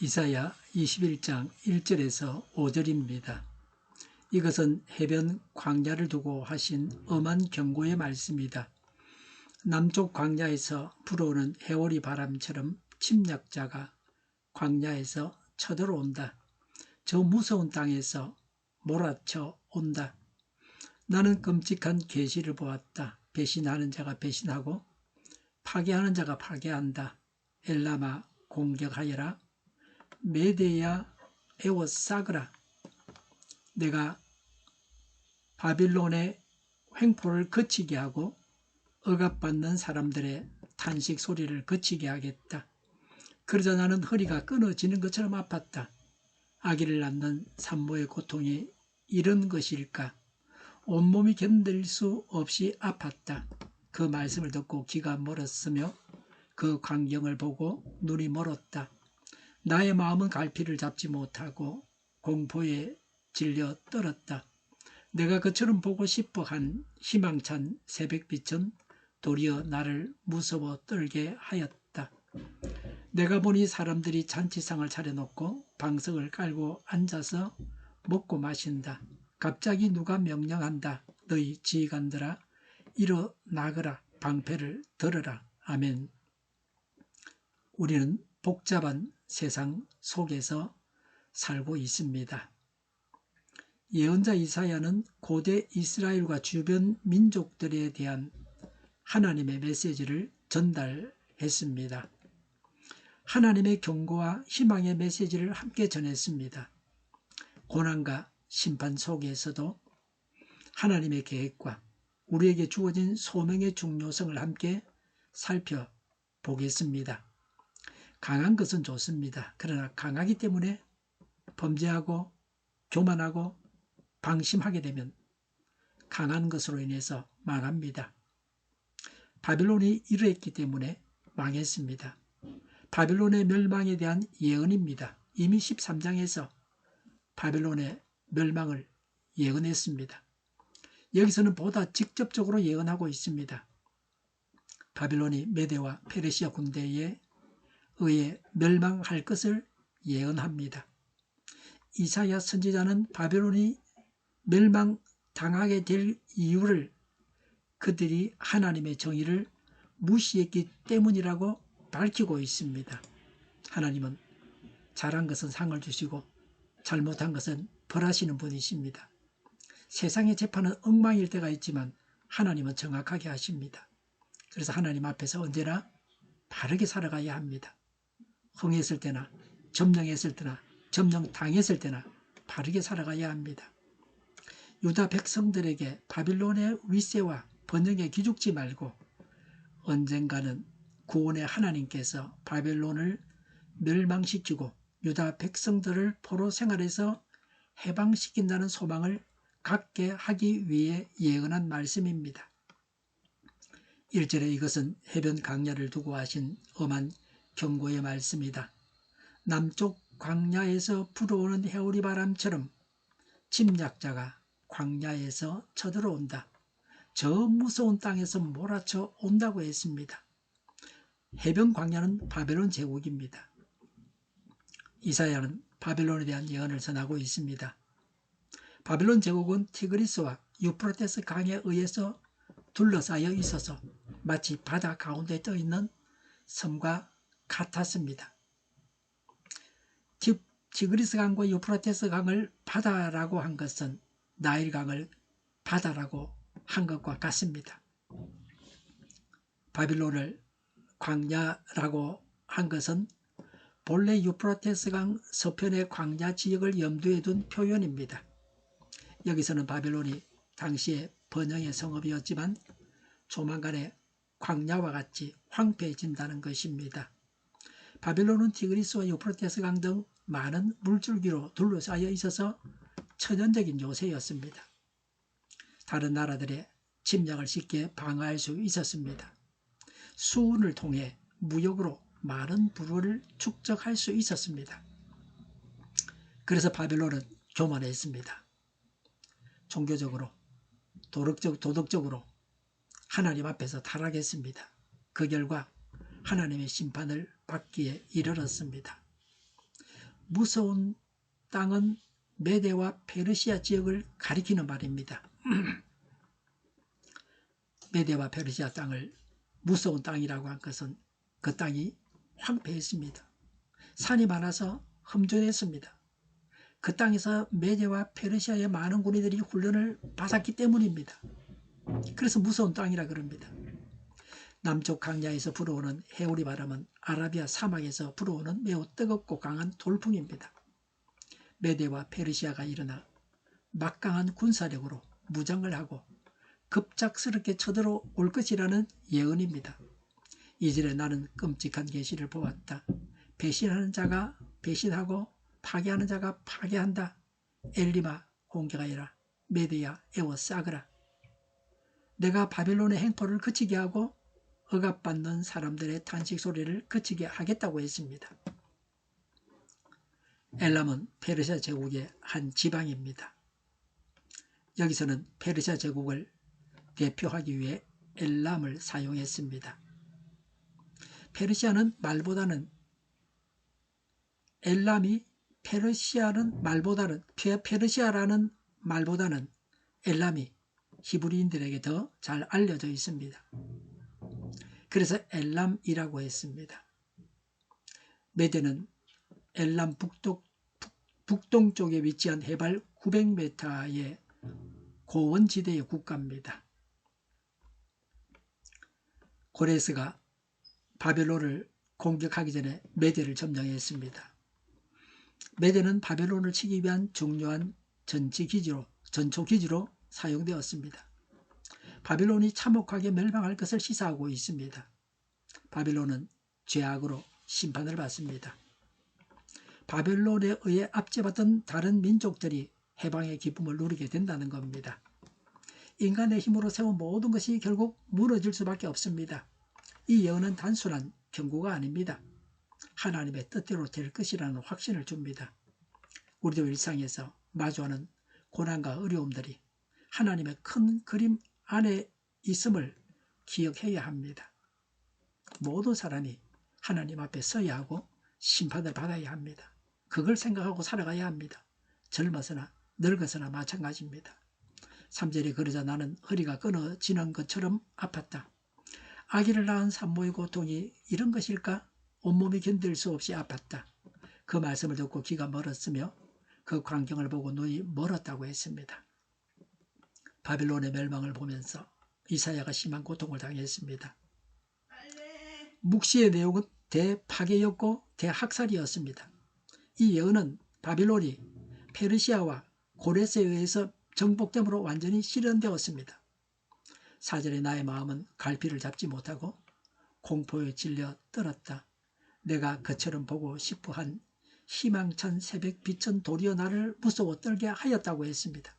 이사야 21장 1절에서 5절입니다. 이것은 해변 광야를 두고 하신 엄한 경고의 말씀이다. 남쪽 광야에서 불어오는 해오리 바람처럼 침략자가 광야에서 쳐들어온다. 저 무서운 땅에서 몰아쳐 온다. 나는 끔찍한 계시를 보았다. 배신하는 자가 배신하고 파괴하는 자가 파괴한다. 엘라마 공격하여라. 메대야 에워싸그라. 내가 바빌론의 횡포를 그치게 하고 억압받는 사람들의 탄식 소리를 그치게 하겠다. 그러자 나는 허리가 끊어지는 것처럼 아팠다. 아기를 낳는 산모의 고통이 이런 것일까? 온몸이 견딜 수 없이 아팠다. 그 말씀을 듣고 귀가 멀었으며 그 광경을 보고 눈이 멀었다. 나의 마음은 갈피를 잡지 못하고 공포에 질려 떨었다. 내가 그처럼 보고 싶어 한 희망찬 새벽빛은 도리어 나를 무서워 떨게 하였다. 내가 보니 사람들이 잔치상을 차려놓고 방석을 깔고 앉아서 먹고 마신다. 갑자기 누가 명령한다. 너희 지휘관들아 일어나거라. 방패를 들어라. 아멘. 우리는 복잡한 세상 속에서 살고 있습니다. 예언자 이사야는 고대 이스라엘과 주변 민족들에 대한 하나님의 메시지를 전달했습니다. 하나님의 경고와 희망의 메시지를 함께 전했습니다. 고난과 심판 속에서도 하나님의 계획과 우리에게 주어진 소명의 중요성을 함께 살펴보겠습니다. 강한 것은 좋습니다. 그러나 강하기 때문에 범죄하고 교만하고 방심하게 되면 강한 것으로 인해서 망합니다. 바빌론이 이러했기 때문에 망했습니다. 바빌론의 멸망에 대한 예언입니다. 이미 13장에서 바빌론의 멸망을 예언했습니다. 여기서는 보다 직접적으로 예언하고 있습니다. 바빌론이 메대와 페르시아 군대에 의해 멸망할 것을 예언합니다. 이사야 선지자는 바빌론이 멸망당하게 될 이유를 그들이 하나님의 정의를 무시했기 때문이라고 밝히고 있습니다. 하나님은 잘한 것은 상을 주시고 잘못한 것은 벌하시는 분이십니다. 세상의 재판은 엉망일 때가 있지만 하나님은 정확하게 하십니다. 그래서 하나님 앞에서 언제나 바르게 살아가야 합니다. 흥했을 때나 점령했을 때나 점령당했을 때나 바르게 살아가야 합니다. 유다 백성들에게 바빌론의 위세와 번영에 기죽지 말고 언젠가는 구원의 하나님께서 바빌론을 멸망시키고 유다 백성들을 포로 생활에서 해방시킨다는 소망을 갖게 하기 위해 예언한 말씀입니다. 1절에 이것은 해변 광야를 두고 하신 엄한 경고의 말씀이다. 남쪽 광야에서 불어오는 해오리 바람처럼 침략자가 광야에서 쳐들어온다. 저 무서운 땅에서 몰아쳐 온다고 했습니다. 해변 광야는 바벨론 제국입니다. 이사야는 바벨론에 대한 예언을 전하고 있습니다. 바벨론 제국은 티그리스와 유프라테스 강에 의해서 둘러싸여 있어서 마치 바다 가운데 떠 있는 섬과 같았습니다. 티그리스 강과 유프라테스 강을 바다라고 한 것은 나일 강을 바다라고 한 것과 같습니다. 바빌론을 광야라고 한 것은 본래 유프라테스 강 서편의 광야 지역을 염두에 둔 표현입니다. 여기서는 바빌론이 당시의 번영의 성읍이었지만 조만간에 광야와 같이 황폐해진다는 것입니다. 바빌론은 티그리스와 유프라테스 강 등 많은 물줄기로 둘러싸여 있어서 천연적인 요새였습니다. 다른 나라들의 침략을 쉽게 방어할 수 있었습니다. 수운을 통해 무역으로 많은 부를 축적할 수 있었습니다. 그래서 바빌론은 교만했습니다. 종교적으로, 도덕적으로 하나님 앞에서 타락했습니다. 그 결과 하나님의 심판을 받기에 이르렀습니다. 무서운 땅은 메대와 페르시아 지역을 가리키는 말입니다. 메대와 페르시아 땅을 무서운 땅이라고 한 것은 그 땅이 황폐했습니다. 산이 많아서 험준했습니다. 그 땅에서 메대와 페르시아의 많은 군인들이 훈련을 받았기 때문입니다. 그래서 무서운 땅이라 그럽니다. 남쪽 강야에서 불어오는 해오리 바람은 아라비아 사막에서 불어오는 매우 뜨겁고 강한 돌풍입니다. 메대와 페르시아가 일어나 막강한 군사력으로 무장을 하고 급작스럽게 쳐들어올 것이라는 예언입니다. 이전에 나는 끔찍한 계시를 보았다. 배신하는 자가 배신하고 파괴하는 자가 파괴한다. 엘리마 공격하여라. 메대야 에워싸거라. 내가 바벨론의 행포를 그치게 하고 억압받는 사람들의 탄식 소리를 그치게 하겠다고 했습니다. 엘람은 페르시아 제국의 한 지방입니다. 여기서는 페르시아 제국을 대표하기 위해 엘람을 사용했습니다. 페르시아는 말보다는 엘람이 페르시아라는 말보다는 엘람이 히브리인들에게 더 잘 알려져 있습니다. 그래서 엘람이라고 했습니다. 메대는 엘람 북동쪽에 위치한 해발 900m의 고원지대의 국가입니다. 고레스가 바벨론을 공격하기 전에 메대를 점령했습니다. 메대는 바벨론을 치기 위한 중요한 전초기지로 사용되었습니다. 바벨론이 참혹하게 멸망할 것을 시사하고 있습니다. 바벨론은 죄악으로 심판을 받습니다. 바벨론에 의해 압제받던 다른 민족들이 해방의 기쁨을 누리게 된다는 겁니다. 인간의 힘으로 세운 모든 것이 결국 무너질 수밖에 없습니다. 이 예언은 단순한 경고가 아닙니다. 하나님의 뜻대로 될 것이라는 확신을 줍니다. 우리도 일상에서 마주하는 고난과 어려움들이 하나님의 큰 그림 안에 있음을 기억해야 합니다. 모든 사람이 하나님 앞에 서야 하고 심판을 받아야 합니다. 그걸 생각하고 살아가야 합니다. 젊어서나 늙어서나 마찬가지입니다. 3절에 그러자 나는 허리가 끊어지는 것처럼 아팠다. 아기를 낳은 산모의 고통이 이런 것일까? 온몸이 견딜 수 없이 아팠다. 그 말씀을 듣고 귀가 멀었으며 그 광경을 보고 눈이 멀었다고 했습니다. 바벨론의 멸망을 보면서 이사야가 심한 고통을 당했습니다. 묵시의 내용은 대파괴였고 대학살이었습니다. 이 예언은 바벨론이 페르시아와 고레스에 의해서 정복됨으로 완전히 실현되었습니다. 4절에 나의 마음은 갈피를 잡지 못하고 공포에 질려 떨었다. 내가 그처럼 보고 싶어한 희망찬 새벽빛은 도리어 나를 무서워 떨게 하였다고 했습니다.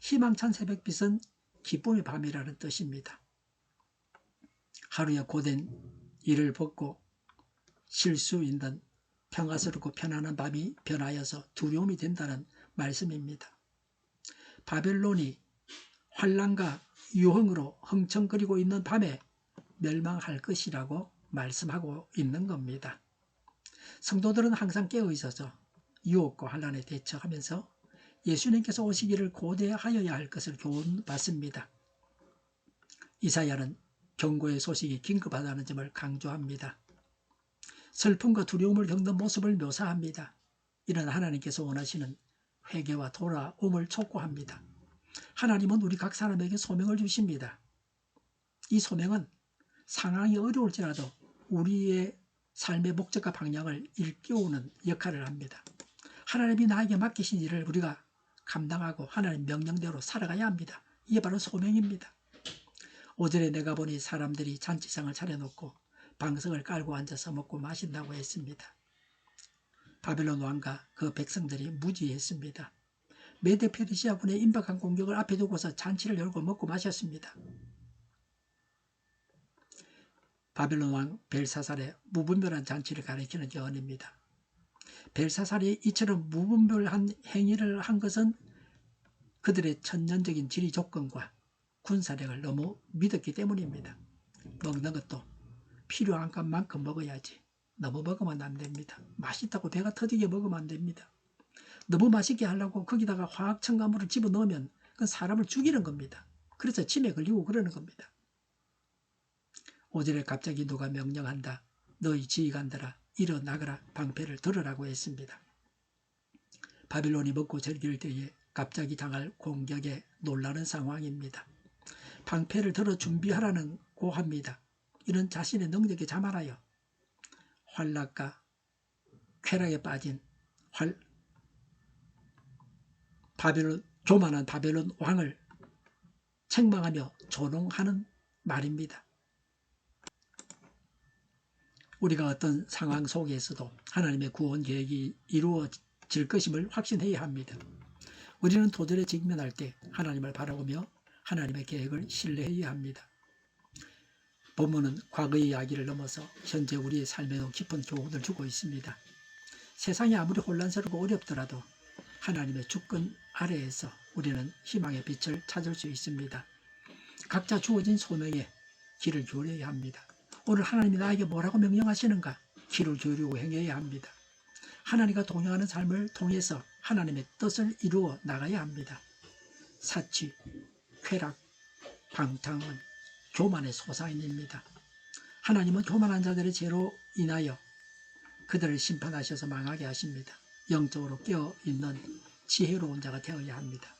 희망찬 새벽빛은 기쁨의 밤이라는 뜻입니다. 하루에 고된 일을 벗고 쉴 수 있는 평화스럽고 편안한 밤이 변하여서 두려움이 된다는 말씀입니다. 바벨론이 환난과 유흥으로 흥청거리고 있는 밤에 멸망할 것이라고 말씀하고 있는 겁니다. 성도들은 항상 깨어 있어서 유혹과 환난에 대처하면서 예수님께서 오시기를 고대하여야 할 것을 교훈받습니다. 이사야는 경고의 소식이 긴급하다는 점을 강조합니다. 슬픔과 두려움을 겪는 모습을 묘사합니다. 이는 하나님께서 원하시는 회개와 돌아옴을 촉구합니다. 하나님은 우리 각 사람에게 소명을 주십니다. 이 소명은 상황이 어려울지라도 우리의 삶의 목적과 방향을 일깨우는 역할을 합니다. 하나님이 나에게 맡기신 일을 우리가 감당하고 하나님 명령대로 살아가야 합니다. 이게 바로 소명입니다. 5절에 내가 보니 사람들이 잔치상을 차려놓고 방석을 깔고 앉아서 먹고 마신다고 했습니다. 바벨론 왕과 그 백성들이 무지했습니다. 메데 페르시아군의 임박한 공격을 앞에 두고서 잔치를 열고 먹고 마셨습니다. 바벨론 왕 벨사살의 무분별한 잔치를 가리키는 예언입니다. 벨사살이 이처럼 무분별한 행위를 한 것은 그들의 천년적인 지리 조건과 군사력을 너무 믿었기 때문입니다. 먹는 것도 필요한 것만큼 먹어야지, 너무 먹으면 안 됩니다. 맛있다고 배가 터지게 먹으면 안 됩니다. 너무 맛있게 하려고 거기다가 화학 첨가물을 집어넣으면 그건 사람을 죽이는 겁니다. 그래서 치매 걸리고 그러는 겁니다. 오전에 갑자기 누가 명령한다. 너희 지휘관들아 일어나거라 방패를 들으라고 했습니다. 바빌론이 먹고 즐길 때에 갑자기 당할 공격에 놀라는 상황입니다. 방패를 들어 준비하라는 고합니다. 이런 자신의 능력에 자만하여 환락과 쾌락에 빠진 교만한 바벨론 왕을 책망하며 조롱하는 말입니다. 우리가 어떤 상황 속에서도 하나님의 구원 계획이 이루어질 것임을 확신해야 합니다. 우리는 도전에 직면할 때 하나님을 바라보며 하나님의 계획을 신뢰해야 합니다. 본문은 과거의 이야기를 넘어서 현재 우리의 삶에도 깊은 교훈을 주고 있습니다. 세상이 아무리 혼란스럽고 어렵더라도 하나님의 주권 아래에서 우리는 희망의 빛을 찾을 수 있습니다. 각자 주어진 소명에 귀를 기울여야 합니다. 오늘 하나님이 나에게 뭐라고 명령하시는가? 귀를 기울이고 행해야 합니다. 하나님과 동행하는 삶을 통해서 하나님의 뜻을 이루어 나가야 합니다. 사치, 쾌락, 방탕은 교만의 소사인입니다. 하나님은 교만한 자들의 죄로 인하여 그들을 심판하셔서 망하게 하십니다. 영적으로 깨어있는 지혜로운 자가 되어야 합니다.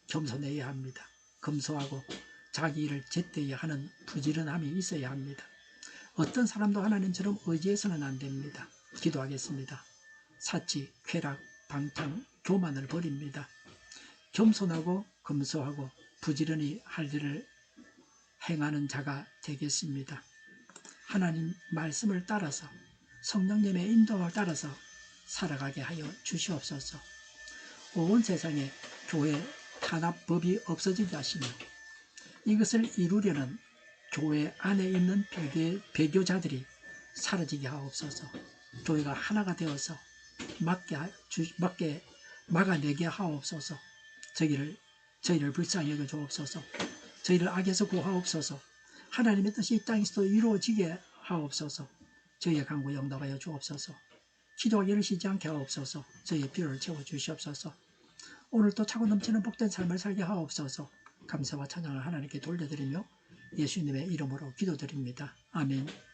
겸손해야 합니다. 검소하고 자기 일을 제때에 하는 부지런함이 있어야 합니다. 어떤 사람도 하나님처럼 의지해서는 안 됩니다. 기도하겠습니다. 사치, 쾌락, 방탕, 교만을 버립니다. 겸손하고 검소하고 부지런히 할 일을 행하는 자가 되겠습니다. 하나님 말씀을 따라서 성령님의 인도를 따라서 살아가게 하여 주시옵소서. 온 세상에 교회 탄압법이 없어지게 하시며 이것을 이루려는 교회 안에 있는 배교자들이 사라지게 하옵소서. 교회가 하나가 되어서 막아내게 하옵소서. 저희를 불쌍히 여겨 주옵소서. 저희를 악에서 구하옵소서. 하나님의 뜻이 이 땅에서도 이루어지게 하옵소서. 저희의 간구 영답하여 주옵소서. 기도하기를 쉬지 않게 하옵소서. 저희의 필요를 채워주시옵소서. 오늘도 차고 넘치는 복된 삶을 살게 하옵소서. 감사와 찬양을 하나님께 돌려드리며 예수님의 이름으로 기도드립니다. 아멘.